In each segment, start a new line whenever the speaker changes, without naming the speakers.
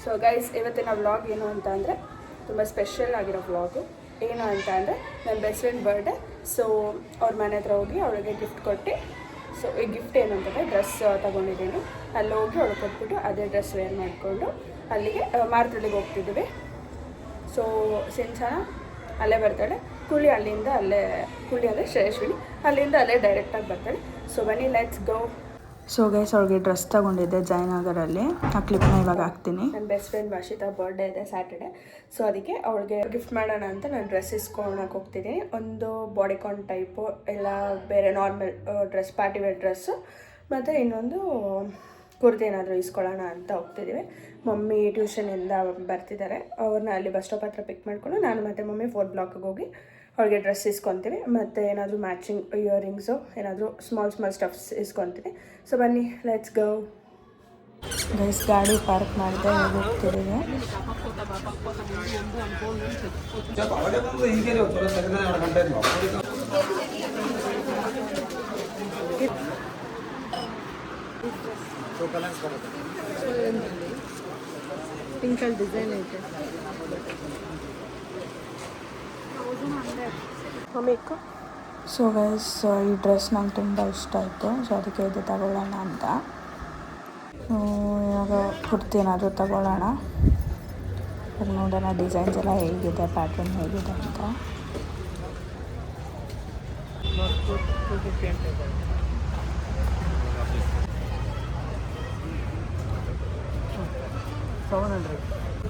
So guys, ಇವತ್ತಿನ vlog ಏನು ಅಂತ ಅಂದರೆ ತುಂಬ ಸ್ಪೆಷಲ್ ಆಗಿರೋ ವ್ಲಾಗು. ಏನು ಅಂತ ಅಂದರೆ ನನ್ನ ಬೆಸ್ಟ್ ಫ್ರೆಂಡ್ ಬರ್ಡೇ. ಸೊ ಅವ್ರ ಮನೆ ಹತ್ರ ಹೋಗಿ ಅವಳಿಗೆ ಗಿಫ್ಟ್ ಕೊಟ್ಟು, ಸೊ ಈ ಗಿಫ್ಟ್ ಏನು ಅಂತಂದರೆ ಡ್ರೆಸ್ ತೊಗೊಂಡಿದ್ದೀನಿ. ಅಲ್ಲಿ ಹೋಗಿ ಅವಳು ಕೊಟ್ಬಿಟ್ಟು ಅದೇ ಡ್ರೆಸ್ ವೇರ್ ಮಾಡಿಕೊಂಡು ಅಲ್ಲಿಗೆ ಮಾರ್ತಳ್ಳಿಗೆ ಹೋಗ್ತಿದ್ದೀವಿ. ಸೊ ಸಿಂಚನ ಅಲ್ಲೇ ಬರ್ತಾಳೆ, ಕುಳಿ ಅಲ್ಲಿಂದ ಅಲ್ಲೇ, ಕುಳಿ ಅಂದರೆ ಶ್ರೇಯಶ್ವಿನಿ, ಅಲ್ಲಿಂದ ಅಲ್ಲೇ ಡೈರೆಕ್ಟಾಗಿ ಬರ್ತಾಳೆ. ಸೊ ಬನ್ನಿ, ಲೆಟ್ಸ್ ಗೋ.
ಸೊ ಗೈಸ್, ಅವ್ಳಿಗೆ ಡ್ರೆಸ್ ತೊಗೊಂಡಿದ್ದೆ ಜಯನಗರಲ್ಲಿ. ಆ ಕ್ಲಿಪ್ನ ಇವಾಗ ಹಾಕ್ತೀನಿ.
ನನ್ನ ಬೆಸ್ಟ್ ಫ್ರೆಂಡ್ ವರ್ಷಿತಾ ಬರ್ಡೇ ಇದೆ ಸ್ಯಾಟರ್ಡೆ. ಸೊ ಅದಕ್ಕೆ ಅವಳಿಗೆ ಗಿಫ್ಟ್ ಮಾಡೋಣ ಅಂತ ನಾನು ಡ್ರೆಸ್ ಇಸ್ಕೊಳಕ್ಕೆ ಹೋಗ್ತಿದ್ದೀನಿ. ಒಂದು ಬಾಡಿಕಾನ್ ಟೈಪು, ಇಲ್ಲ ಬೇರೆ normal dress, party wear dress, ಮತ್ತು ಇನ್ನೊಂದು ಕುರ್ತಿ ಏನಾದರೂ ಇಸ್ಕೊಳ್ಳೋಣ ಅಂತ ಹೋಗ್ತಿದ್ದೀವಿ. ಮಮ್ಮಿ ಟ್ಯೂಷನಿಂದ ಬರ್ತಿದ್ದಾರೆ, ಅವ್ರನ್ನ ಅಲ್ಲಿ ಬಸ್ ಸ್ಟಾಪ್ ಹತ್ರ ಪಿಕ್ ಮಾಡಿಕೊಂಡು ನಾನು ಮತ್ತು ಮಮ್ಮಿ 4th ಬ್ಲಾಕಿಗೆ ಹೋಗಿ ಅವ್ರಿಗೆ ಡ್ರೆಸ್ ಇಸ್ಕೊತೀವಿ. ಮತ್ತು ಏನಾದರೂ ಮ್ಯಾಚಿಂಗ್ ಇಯರಿಂಗ್ಸು, ಏನಾದರೂ ಸ್ಮಾಲ್ ಸ್ಟಫ್ಸ್ ಇಸ್ಕೊತೀವಿ. ಸೊ ಬನ್ನಿ, ಲೆಟ್ಸ್ ಗೋ.
ಗೈಸ್, ಗಾಡಿ ಪಾರ್ಕ್ ಮಾಡಿದೆ, ಹೋಗ್ತಿದ್ದೀವಿ.
ಪಿಂಕಲ್ ಡಿಸೈನ್ ಐತೆ.
ಸೊ ಗೈಸ್, ಈ ಡ್ರೆಸ್ ನಂಗೆ ತುಂಬ ಇಷ್ಟ ಆಯಿತು. ಸೊ ಅದಕ್ಕೆ ಇದು ತಗೊಳ್ಳೋಣ ಅಂತ. ಇವಾಗ ಕುರ್ತಿ ಏನಾದರೂ ತಗೊಳ್ಳೋಣ. ಅದು ನೋಡೋಣ ಡಿಸೈನ್ಸ್ ಎಲ್ಲ ಹೇಗಿದೆ, ಪ್ಯಾಟರ್ನ್ ಹೇಗಿದೆ ಅಂತ.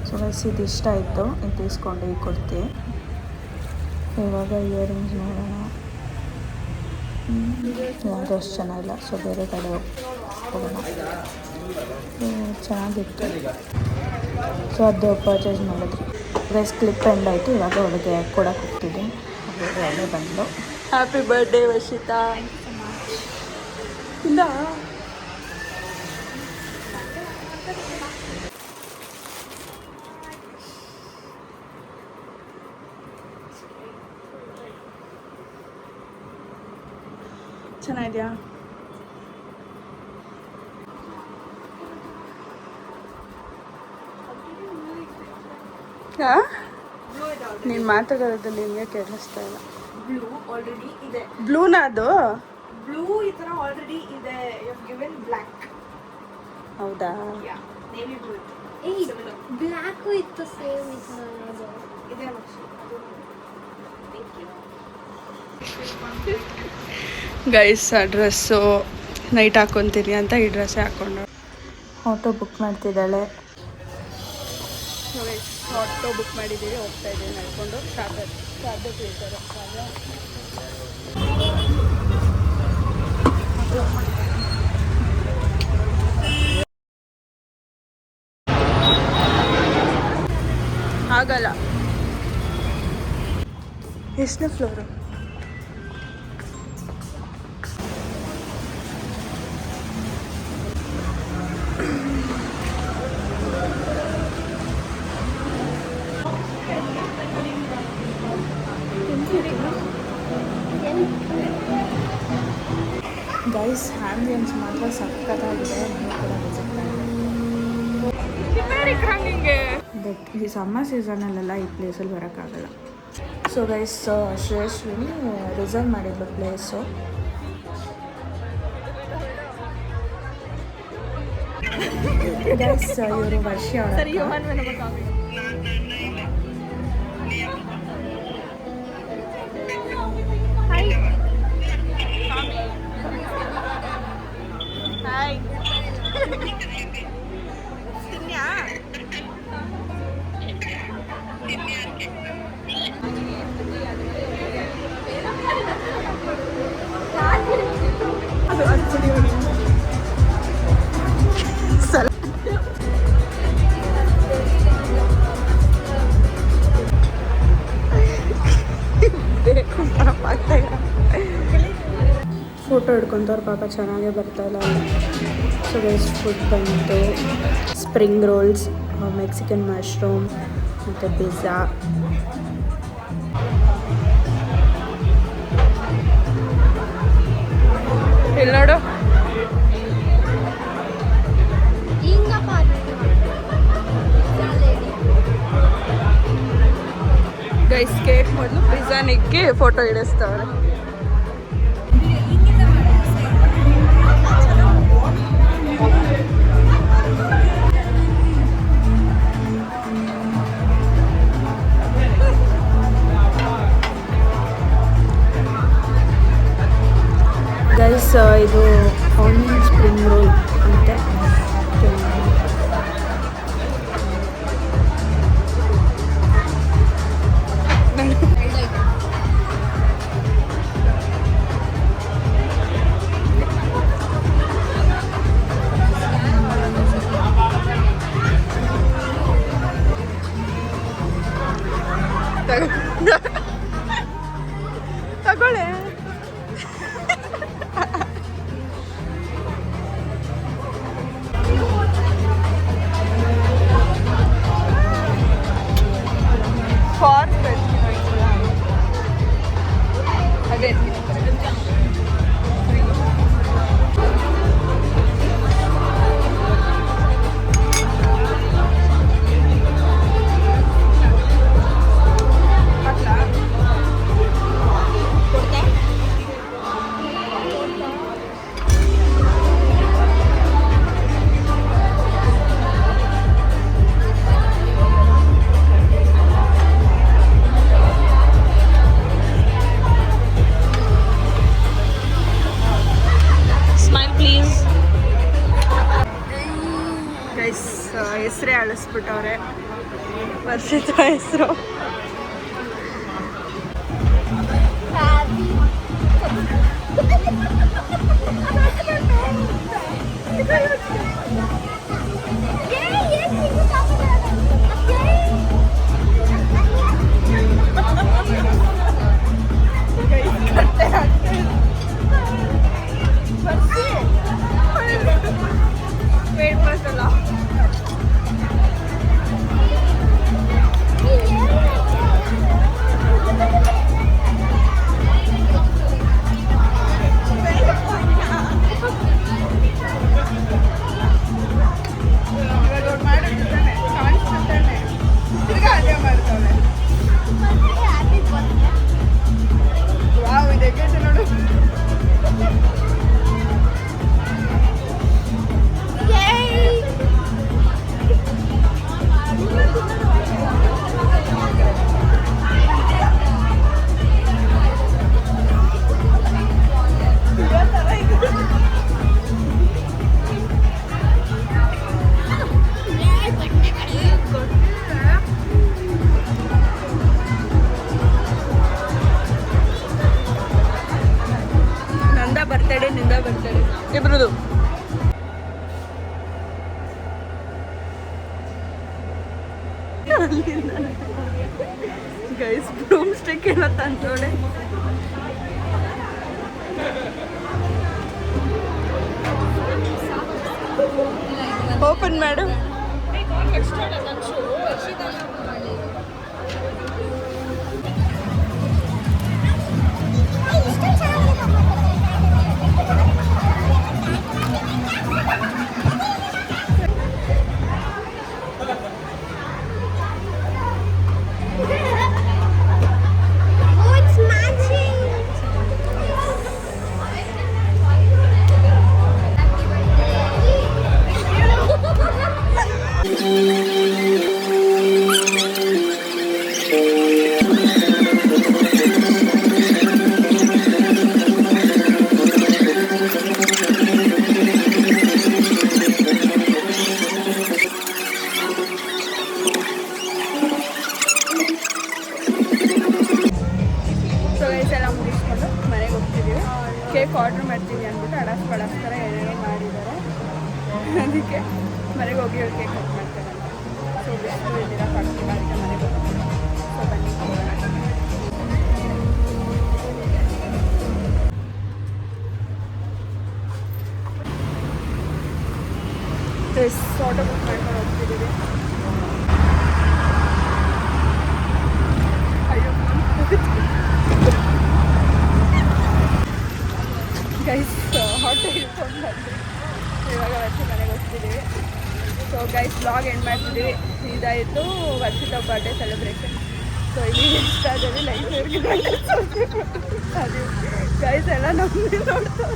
ಸೊ ಗೈಸ್, ಇದು ಇಷ್ಟ ಆಯಿತು, ಇದು ಇಸ್ಕೊಂಡು ಈ ಕುರ್ತಿ. ಇವಾಗ ಇಯರಿಂಗ್ಸ್ ನೋಡೋಣ. ಯಾವುದು ಅಷ್ಟು ಚೆನ್ನಾಗಿಲ್ಲ, ಸೊ ಬೇರೆ ಕಡೆ ಹೋಗೋಣ. ಚೆನ್ನಾಗಿತ್ತು, ಸೊ ಅದು ಪರ್ಚೇಸ್ ಮಾಡಿದ್ರಿ. ಗೈಸ್, ಕ್ಲಿಪ್ ಎಂಡ್ ಆಯಿತು. ಇವಾಗ ಅವಳಿಗೆ ಕೊಡಕ್ಕೆ ಹೋಗ್ತಿದ್ದೀನಿ. ಒಳ್ಳೆ ಬಂದು
ಹ್ಯಾಪಿ ಬರ್ಡೇ ವರ್ಷಿತಾ. ಇಲ್ಲ ಚೆನ್ನಾಗಿದೆಯಾ? ನೀನು ಮಾತಾಡೋದು ನಿಮಗೆ ಕೇಳಿಸ್ತಾ ಇಲ್ಲ.
ಬ್ಲೂ ಆಲ್ರೆಡಿ ಇದೆ.
ಬ್ಲೂನಾ ಅದು?
ಬ್ಲೂ ಈ ಥರ ಆಲ್ರೆಡಿ ಇದೆ. You have given black.
ಹೌದಾ?
Ya, navy blue.
ಬ್ಲ್ಯಾಕ್ ಇತ್ತು, ಸೇಮ್ ಇತ್ತು.
ಇದೆ ಮಚ್ಚಿ. Thank you.
ಗೈಸ್, ಆ ಡ್ರೆಸ್ಸು ನೈಟ್ ಹಾಕ್ಕೊತೀನಿ ಅಂತ ಈ ಡ್ರೆಸ್ಸೇ ಹಾಕ್ಕೊಂಡು
ಆಟೋ ಬುಕ್ ಮಾಡ್ತಿದ್ದಾಳೆ.
ಆಟೋ ಬುಕ್ ಮಾಡಿದ್ದೀವಿ, ಹೋಗ್ತಾ ಇದ್ದೀವಿ ನಡ್ಕೊಂಡು. ಸಾಧ್ಯ ಇರ್ತಾರೆ ಆಗಲ್ಲ. ಎಷ್ಟನೇ ಫ್ಲೋರು?
ಗೈಸ್, ಆ್ಯಂಬಿಯನ್ಸ್ ಮಾತ್ರ ಸಖತ್ತಾಗಿದೆ. ನೀವು ಕೂಡ ವಿಸಿಟ್ ಮಾಡಿ. ಬಟ್ ಈ ಸಮ್ಮರ್ ಸೀಸನಲ್ಲೆಲ್ಲ ಈ ಪ್ಲೇಸಲ್ಲಿ ಬರೋಕ್ಕಾಗಲ್ಲ. ಸೊ ಗೈಸ್, ಶ್ರೇಯಶ್ವಿನಿ ರಿಸರ್ವ್ ಮಾಡಿದ್ಲು ಪ್ಲೇಸು. ಗೈಸ್, ಇವರು ವರ್ಷ
ಫೋಟೋ ಹಿಡ್ಕೊಂತವ್ರು ಪಾಪ, ಚೆನ್ನಾಗೇ ಬರ್ತಾಯಿಲ್ಲ ಅಲ್ಲಿ. ಸೊ ಗೈಸ್, ಫುಡ್ ಬಂತು ಸ್ಪ್ರಿಂಗ್ ರೋಲ್ಸ್, ಮೆಕ್ಸಿಕನ್ ಮಶ್ರೂಮ್ ಮತ್ತು ಪಿಜ್ಜಾ. ಇಲ್ಲಿ ನೋಡು, ಗೈಸ್ ಕೇಕ್ ಮೊದಲು ಪಿಜ್ಜಾನ್ ಇಕ್ಕಿ ಫೋಟೋ ಇಡಿಸ್ತವ್ರೆ. ಗೈಸ್ ಇದು ಆನಿಯನ್ ಸ್ಪ್ರಿಂಗ್ ರೋಲ್ ಅಂತೆ. ತಗೊಳ್ಳೆ. ಫಾರ್ ಅದೇ ಹೆಸರೇ ಅಳಿಸ್ಬಿಟ್ಟವ್ರೆ. ವರ್ಷದ ಹೆಸರು ವೇಟ್ ಮಾಡ್ತಲ್ಲ. ನಿಂದ ಬರ್ತಡೆ ಇಬ್ರದು. ಗೈಸ್ ಬ್ರೂಮ್ ಸ್ಟಿಕ್ ಏನೋ ತಂದೋಳೆ. Open madam. ಕೇಕ್ ಆರ್ಡ್ರ್ ಮಾಡ್ತೀವಿ ಅಂದ್ಬಿಟ್ಟು ಅಡಾಸ್ ಬಳಸ್ತಾರೆ ಏನೇನೋ ಮಾಡಿದ್ದಾರೆ. ಅದಕ್ಕೆ ಮನೆಗೆ ಹೋಗಿ ಅವ್ರು ಕೇಕ್ ಕಟ್ ಮಾಡ್ತಾರೆ. ಸೊ ಬಿಸಿಲು ಇದ್ದೀರ ಪಡ್ತಿಲ್ಲ, ಅದಕ್ಕೆ ಮನೆಗೆ ಹೋಗ್ತೀವಿ. ಸೊ ಬನ್ನಿ ಆಟೋ ಬುಕ್ ಮಾಡ್ಕೊಂಡು ಹೋಗ್ತಿದ್ದೀವಿ. ಗೈಸ್ ಆಟೋ ಹಿಡ್ಕೊಂಡು ಬಂದು ಇವಾಗ ವರ್ಷ ಮನೆಗೆ ಹೋಗ್ತಿದ್ದೀವಿ. ಸೊ ಗೈಸ್ ಬ್ಲಾಗ್ ಎಂಡ್ ಮಾಡ್ತಿದ್ದೀವಿ. ಇದಾಯಿತು ವರ್ಷದ ಬರ್ಡೇ ಸೆಲೆಬ್ರೇಷನ್. ಸೊ ಇಲ್ಲಿ ಇಷ್ಟ ಆದಲ್ಲಿ ಲೈಫ್ ಅದೇ ಗೈಸ್ ಎಲ್ಲ ನಮ್ಮನ್ನೇ ನೋಡ್ತಾರೆ.